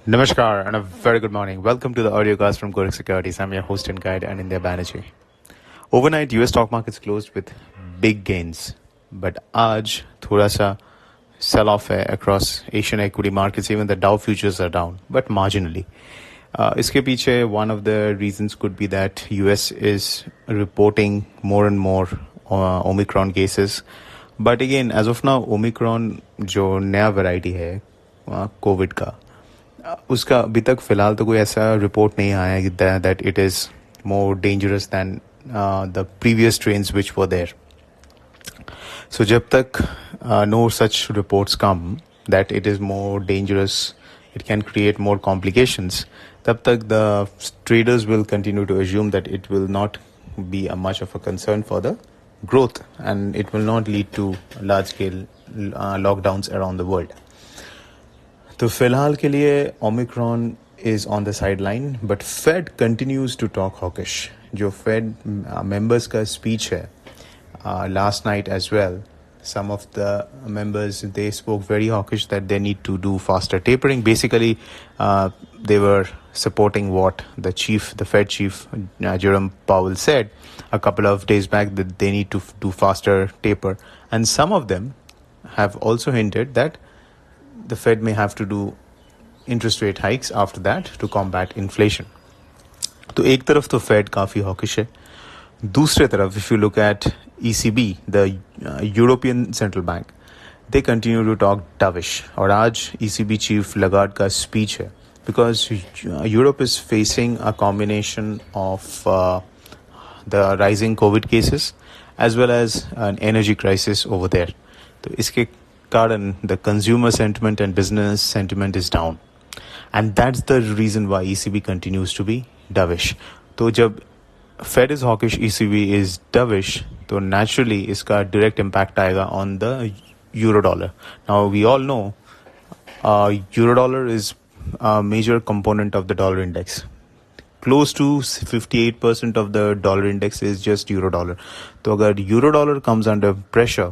Namaskar and a very good morning. Welcome to the audiocast from Korak Securities. I'm your host and guide, Anindya Banerjee. Overnight, US stock markets closed with big gains, but आज थोड़ा सा sell off है across Asian equity markets. Even the Dow futures are down, but marginally. इसके पीछे one of the reasons could be that US is reporting more and more Omicron cases. But again, as of now, Omicron जो नया variety है Covid का उसका अभी तक फिलहाल तो कोई ऐसा रिपोर्ट नहीं आया है that it is more dangerous than the previous trains which were there. So जब तक no such reports come that it is more dangerous, it can create more complications, तब तक the traders will continue to assume that it will not be a much of a concern for the growth and it will not lead to large scale lockdowns around the world. तो फिलहाल के लिए Omicron is on the sideline, but Fed continues to talk hawkish. जो Fed members का speech है last night as well, some of the members they spoke very hawkish that they need to do faster tapering. Basically, they were supporting what the Fed chief Jerome Powell said a couple of days back, that they need to do faster taper, and some of them have also hinted that the Fed may have to do interest rate hikes after that to combat inflation. तो एक तरफ तो Fed काफ़ी hawkish है, दूसरे तरफ if you look at ECB, the European Central Bank, they continue to talk dovish. और आज ECB chief Lagarde का speech है because Europe is facing a combination of the rising COVID cases as well as an energy crisis over there. तो इसके कारण the consumer sentiment and business sentiment is down, and that's the reason why ECB continues to be dovish. तो जब Fed is hawkish, ECB is dovish, तो naturally इसका direct impact आएगा on the euro dollar. Now we all know euro dollar is a major component of the dollar index. Close to 58% of the dollar index is just euro dollar. तो अगर euro dollar comes under pressure,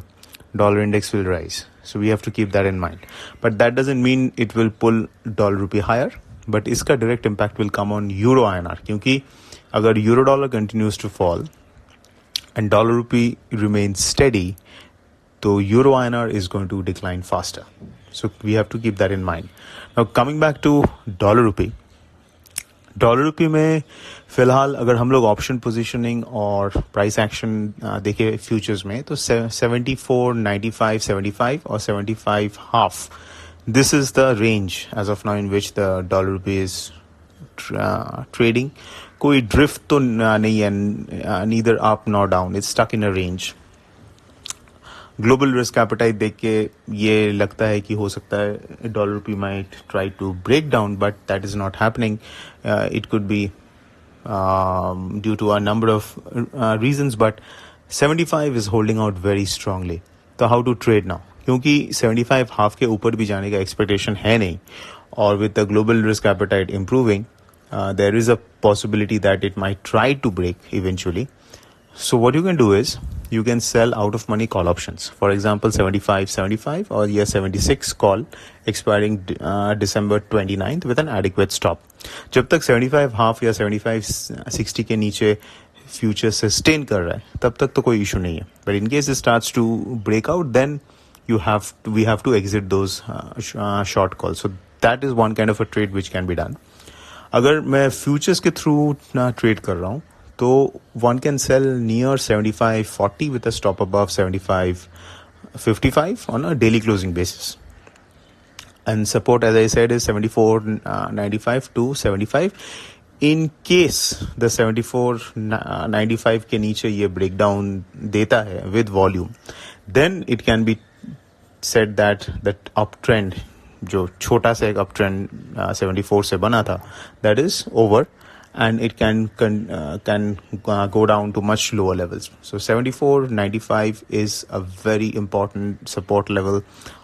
dollar index will rise. So we have to keep that in mind. But that doesn't mean it will pull dollar rupee higher. But इसका direct impact will come on euro INR. क्योंकि अगर euro dollar continues to fall and dollar rupee remains steady, तो euro INR is going to decline faster. So we have to keep that in mind. Now coming back to dollar rupee. Dollar रुपये में फ़िलहाल अगर हम लोग option positioning और price action देखें futures में, तो 74, 95, 75 और 75 half, this is the range as of now in which the dollar रुपये इज ट्रेडिंग. कोई ड्रिफ्ट तो नहीं है, neither up nor down, it's stuck in a range. Global risk appetite देख के ये लगता है कि हो सकता है dollar rupee might try to break down, but that is not happening. It could be due to a number of reasons, but 75 is holding out very strongly. तो हाउ टू ट्रेड नाउ, क्योंकि 75 half के ऊपर भी जाने का expectation है नहीं, और with the global risk apatite improving, there is a possibility that it might try to break eventually. So what you can do is you can sell out of money call options. For example, 75 or 76 call expiring December 29th with an adequate stop. जब तक 75 half या 75-60 के नीचे future sustain कर रहा है, तब तक तो कोई इशू नहीं है. But in case it starts to break out, then we have to exit those short calls. So that is one kind of a trade which can be done. अगर मैं फ्यूचर्स के थ्रू ना trade कर रहा हूँ, तो one can sell near 75.40 with a stop above 75.55 on a daily closing basis. And support, as I said, is 74.95 to 75. In case the 74.95 के नीचे ये breakdown देता है with volume, then it can be said that uptrend, जो छोटा सा एक uptrend 74 से बना था, that is over. And it can go down to much lower levels. So 74.95 is a very important support level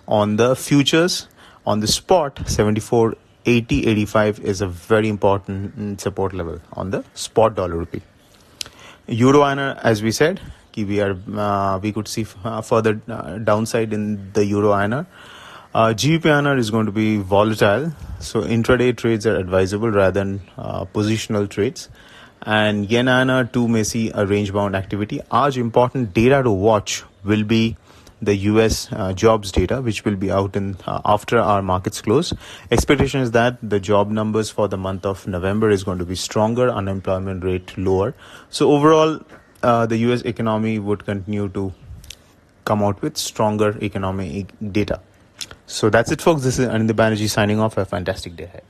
on the futures. On the spot, 74.80-85 is a very important support level on the spot dollar rupee. Euro INR, as we said, we could see further downside in the Euro INR. GBP/INR is going to be volatile, so intraday trades are advisable rather than positional trades. And yen-INR too may see a range-bound activity. Our important data to watch will be the US jobs data, which will be out in after our markets close. Expectation is that the job numbers for the month of November is going to be stronger, unemployment rate lower. So overall, the US economy would continue to come out with stronger economic data. So that's it, folks. This is Anindya Banerjee signing off. Have a fantastic day ahead.